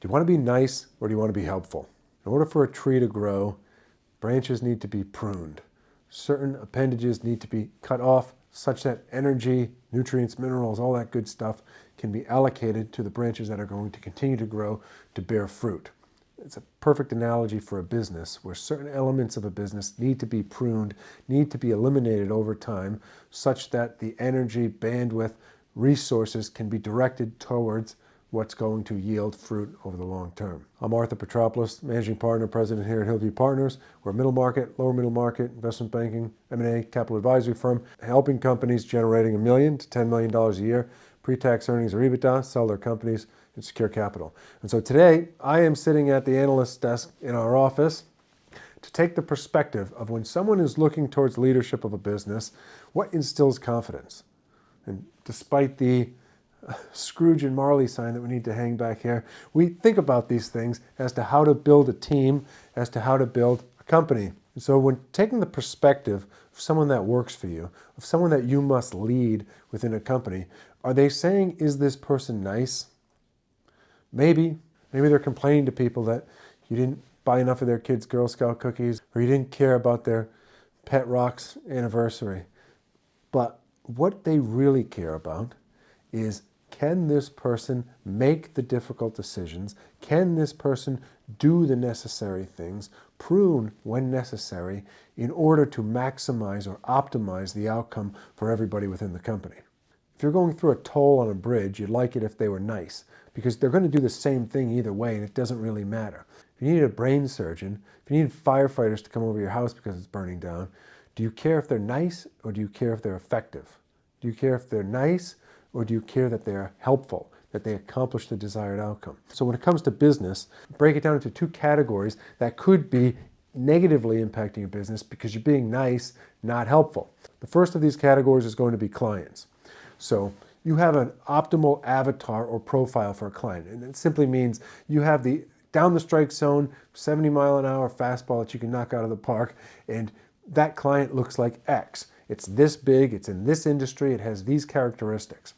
Do you want to be nice or do you want to be helpful? In order for a tree to grow, branches need to be pruned. Certain appendages need to be cut off such that energy, nutrients, minerals, all that good stuff can be allocated to the branches that are going to continue to grow to bear fruit. It's a perfect analogy for a business where certain elements of a business need to be pruned, need to be eliminated over time such that the energy, bandwidth, resources can be directed towards what's going to yield fruit over the long term. I'm Arthur Petropoulos, Managing Partner, President here at Hillview Partners. We're a middle market, lower middle market, investment banking, M&A, capital advisory firm, helping companies generating $1 million to $10 million a year, pre-tax earnings or EBITDA, sell their companies, and secure capital. And so today, I am sitting at the analyst desk in our office to take the perspective of when someone is looking towards leadership of a business, what instills confidence? And despite the Scrooge and Marley sign that we need to hang back here, we think about these things as to how to build a team, as to how to build a company. And so when taking the perspective of someone that works for you, of someone that you must lead within a company, are they saying, is this person nice? Maybe they're complaining to people that you didn't buy enough of their kids' Girl Scout cookies, or you didn't care about their pet rock's anniversary. But what they really care about is, can this person make the difficult decisions? Can this person do the necessary things, prune when necessary, in order to maximize or optimize the outcome for everybody within the company? If you're going through a toll on a bridge, you'd like it if they were nice, because they're going to do the same thing either way, and it doesn't really matter. If you need a brain surgeon, if you need firefighters to come over your house because it's burning down, do you care if they're nice or do you care if they're effective? Do you care if they're nice or do you care that they're helpful, that they accomplish the desired outcome? So when it comes to business, break it down into two categories that could be negatively impacting your business because you're being nice, not helpful. The first of these categories is going to be clients. So you have an optimal avatar or profile for a client, and it simply means you have the down the strike zone, 70-mile-an-hour fastball that you can knock out of the park, and that client looks like X. It's this big, it's in this industry, it has these characteristics.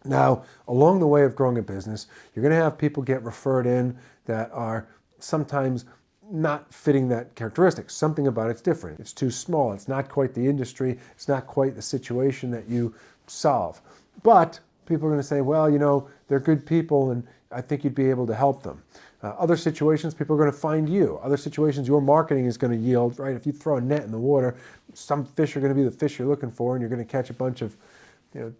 Now, along the way of growing a business, you're going to have people get referred in that are sometimes not fitting that characteristic. Something about it's different. It's too small. It's not quite the industry. It's not quite the situation that you solve. But people are going to say, well, you know, they're good people and I think you'd be able to help them. Other situations, people are going to find you. Other situations, your marketing is going to yield, right? If you throw a net in the water, some fish are going to be the fish you're looking for and you're going to catch a bunch of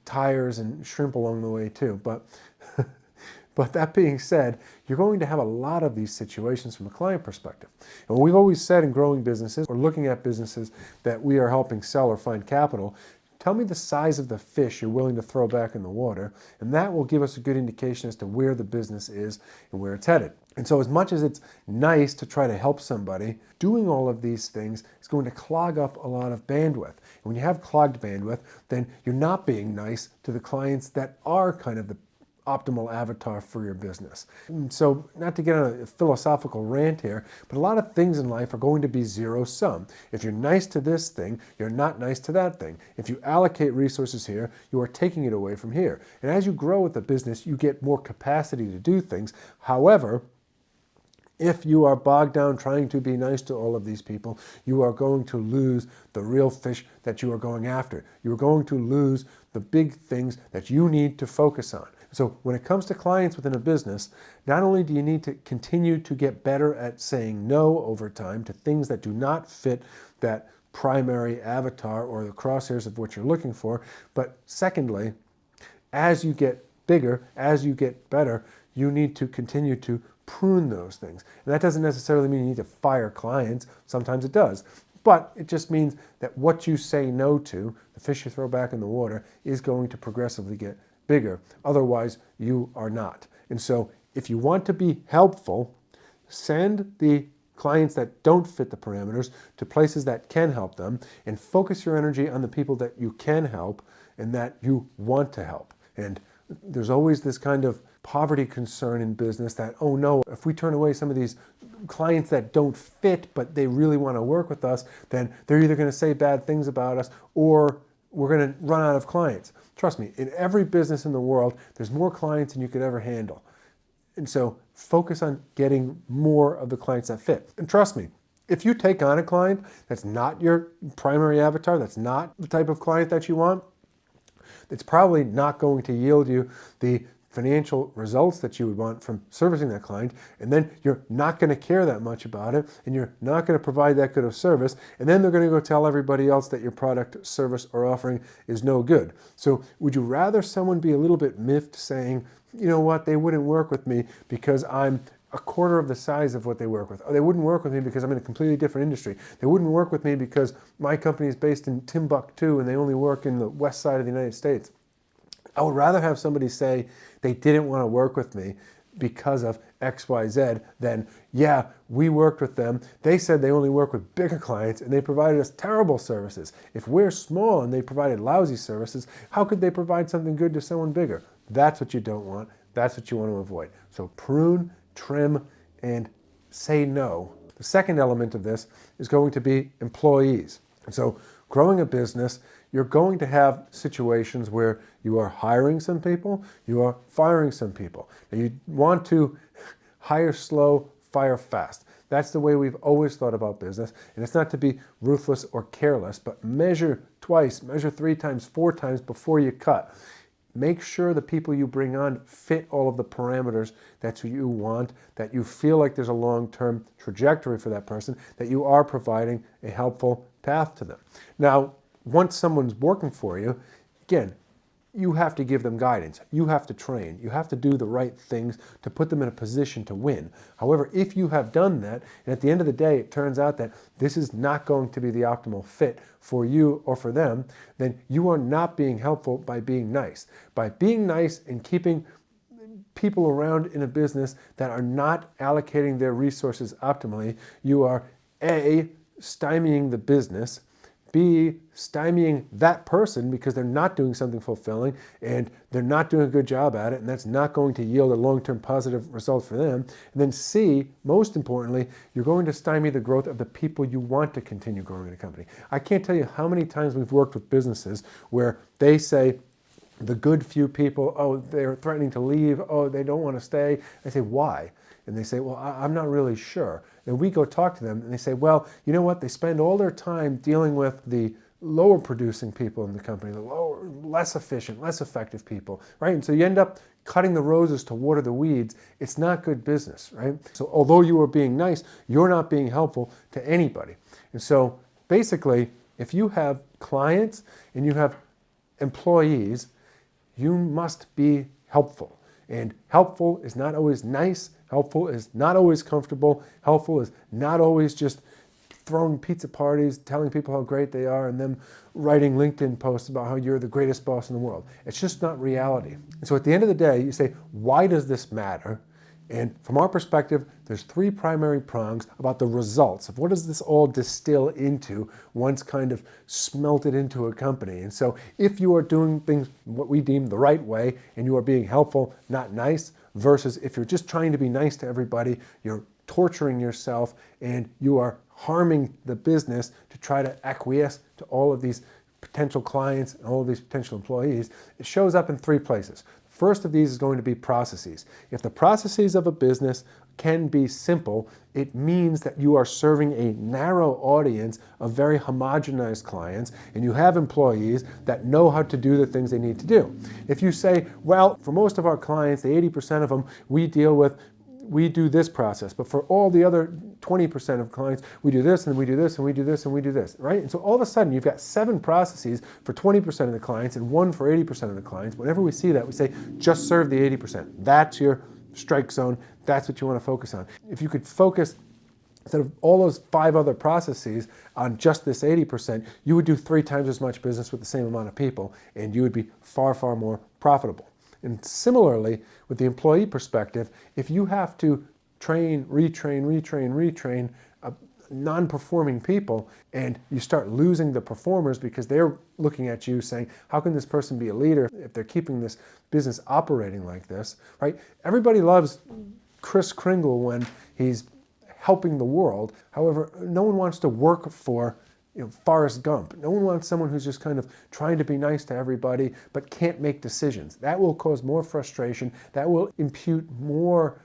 tires and shrimp along the way too. But that being said, you're going to have a lot of these situations from a client perspective. And we've always said in growing businesses or looking at businesses that we are helping sell or find capital, tell me the size of the fish you're willing to throw back in the water, and that will give us a good indication as to where the business is and where it's headed. And so as much as it's nice to try to help somebody, doing all of these things is going to clog up a lot of bandwidth. And when you have clogged bandwidth, then you're not being nice to the clients that are kind of the optimal avatar for your business. And so not to get on a philosophical rant here, but a lot of things in life are going to be zero sum. If you're nice to this thing, you're not nice to that thing. If you allocate resources here, you are taking it away from here. And as you grow with the business, you get more capacity to do things. However, if you are bogged down trying to be nice to all of these people, you are going to lose the real fish that you are going after. You are going to lose the big things that you need to focus on. So when it comes to clients within a business, not only do you need to continue to get better at saying no over time to things that do not fit that primary avatar or the crosshairs of what you're looking for, but secondly, as you get bigger, as you get better, you need to continue to prune those things. And that doesn't necessarily mean you need to fire clients. Sometimes it does. But it just means that what you say no to, the fish you throw back in the water, is going to progressively get bigger. Otherwise, you are not. And so if you want to be helpful, send the clients that don't fit the parameters to places that can help them and focus your energy on the people that you can help and that you want to help. And there's always this kind of poverty concern in business that, oh no, if we turn away some of these clients that don't fit, but they really want to work with us, then they're either going to say bad things about us or we're going to run out of clients. Trust me, in every business in the world, there's more clients than you could ever handle. And so focus on getting more of the clients that fit. And trust me, if you take on a client that's not your primary avatar, that's not the type of client that you want, it's probably not going to yield you the financial results that you would want from servicing that client, and then you're not going to care that much about it, and you're not going to provide that good of service, and then they're going to go tell everybody else that your product, service, or offering is no good. So would you rather someone be a little bit miffed saying, you know what, they wouldn't work with me because I'm a quarter of the size of what they work with. Or they wouldn't work with me because I'm in a completely different industry. They wouldn't work with me because my company is based in Timbuktu and they only work in the west side of the United States. I would rather have somebody say they didn't want to work with me because of XYZ than, yeah, we worked with them. They said they only work with bigger clients and they provided us terrible services. If we're small and they provided lousy services, how could they provide something good to someone bigger? That's what you don't want. That's what you want to avoid. So prune, trim, and say no. The second element of this is going to be employees. So growing a business, you're going to have situations where you are hiring some people, you are firing some people. And you want to hire slow, fire fast. That's the way we've always thought about business. And it's not to be ruthless or careless, but measure twice, measure 3 times, 4 times before you cut. Make sure the people you bring on fit all of the parameters that you want, that you feel like there's a long-term trajectory for that person, that you are providing a helpful path to them. Now, once someone's working for you, again, you have to give them guidance. You have to train. You have to do the right things to put them in a position to win. However, if you have done that, and at the end of the day, it turns out that this is not going to be the optimal fit for you or for them, then you are not being helpful by being nice. By being nice and keeping people around in a business that are not allocating their resources optimally, you are A, stymieing the business, B, stymieing that person because they're not doing something fulfilling and they're not doing a good job at it, and that's not going to yield a long-term positive result for them. And then C, most importantly, you're going to stymie the growth of the people you want to continue growing the company. I can't tell you how many times we've worked with businesses where they say, the good few people, oh, they're threatening to leave, oh, they don't want to stay. I say, why? And they say, well, I'm not really sure. And we go talk to them and they say, well, you know what? They spend all their time dealing with the lower producing people in the company, the lower, less efficient, less effective people, right? And so you end up cutting the roses to water the weeds. It's not good business, right? So although you are being nice, you're not being helpful to anybody. And so basically, if you have clients and you have employees, you must be helpful. And helpful is not always nice. Helpful is not always comfortable. Helpful is not always just throwing pizza parties, telling people how great they are, and them writing LinkedIn posts about how you're the greatest boss in the world. It's just not reality. And so at the end of the day, you say, why does this matter? And from our perspective, there's 3 primary prongs about the results of what does this all distill into once kind of smelted into a company. And so if you are doing things what we deem the right way and you are being helpful, not nice, versus if you're just trying to be nice to everybody, you're torturing yourself and you are harming the business to try to acquiesce to all of these potential clients and all of these potential employees, it shows up in 3 places. First of these is going to be processes. If the processes of a business can be simple, it means that you are serving a narrow audience of very homogenized clients, and you have employees that know how to do the things they need to do. If you say, well, for most of our clients, the 80% of them, we do this process, but for all the other 20% of clients, we do this, and we do this, and we do this, and we do this, right? And so all of a sudden, you've got 7 processes for 20% of the clients and 1 for 80% of the clients. Whenever we see that, we say, just serve the 80%. That's your strike zone. That's what you want to focus on. If you could focus, instead of all those 5 other processes on just this 80%, you would do 3 times as much business with the same amount of people, and you would be far, far more profitable. And similarly, with the employee perspective, if you have to train, retrain non-performing people, and you start losing the performers because they're looking at you saying, how can this person be a leader if they're keeping this business operating like this, right? Everybody loves Kris Kringle when he's helping the world. However, no one wants to work for Forrest Gump. No one wants someone who's just kind of trying to be nice to everybody but can't make decisions. That will cause more frustration. That will impute more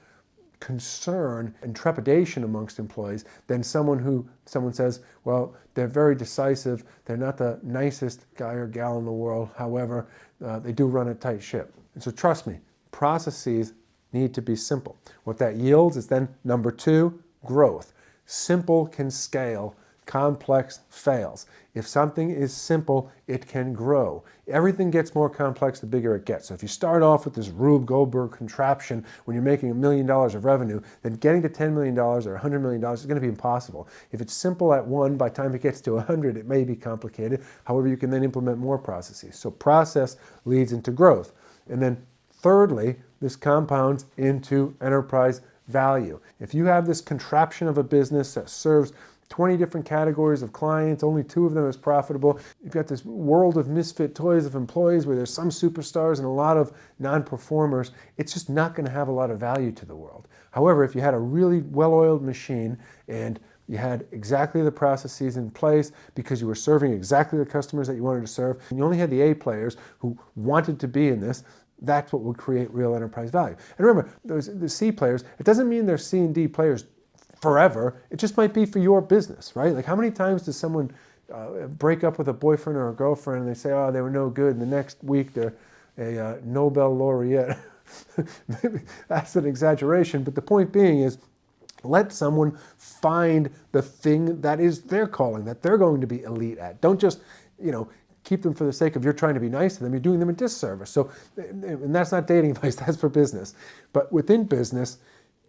concern and trepidation amongst employees than someone says, well, they're very decisive, they're not the nicest guy or gal in the world, however, they do run a tight ship. And so trust me, processes need to be simple. What that yields is then number 2, growth. Simple can scale, complex fails. If something is simple, it can grow. Everything gets more complex the bigger it gets. So if you start off with this Rube Goldberg contraption when you're making $1 million of revenue, then getting to $10 million or $100 million is going to be impossible. If it's simple at 1, by the time it gets to 100, it may be complicated. However, you can then implement more processes. So process leads into growth. And then thirdly, this compounds into enterprise value. If you have this contraption of a business that serves 20 different categories of clients, only 2 of them is profitable. You've got this world of misfit toys of employees where there's some superstars and a lot of non-performers. It's just not going to have a lot of value to the world. However, if you had a really well-oiled machine and you had exactly the processes in place because you were serving exactly the customers that you wanted to serve, and you only had the A players who wanted to be in this, that's what would create real enterprise value. And remember, the C players, it doesn't mean they're C and D players forever. It just might be for your business, right? Like how many times does someone break up with a boyfriend or a girlfriend and they say, oh, they were no good, and the next week they're a Nobel laureate? Maybe that's an exaggeration, but the point being is let someone find the thing that is their calling, that they're going to be elite at. Don't just, keep them for the sake of you're trying to be nice to them. You're doing them a disservice. So, and that's not dating advice, that's for business. But within business,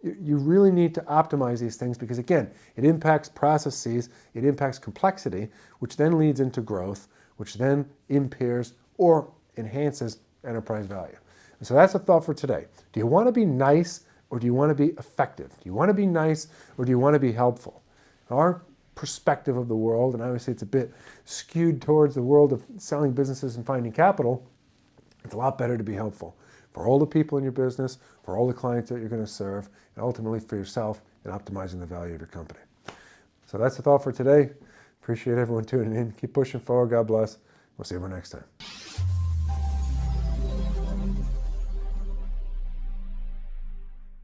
you really need to optimize these things because, again, it impacts processes, it impacts complexity, which then leads into growth, which then impairs or enhances enterprise value. And so that's a thought for today. Do you want to be nice or do you want to be effective? Do you want to be nice or do you want to be helpful? Our perspective of the world, and obviously it's a bit skewed towards the world of selling businesses and finding capital, it's a lot better to be helpful for all the people in your business, for all the clients that you're going to serve, and ultimately for yourself in optimizing the value of your company. So that's the thought for today. Appreciate everyone tuning in. Keep pushing forward. God bless. We'll see you next time.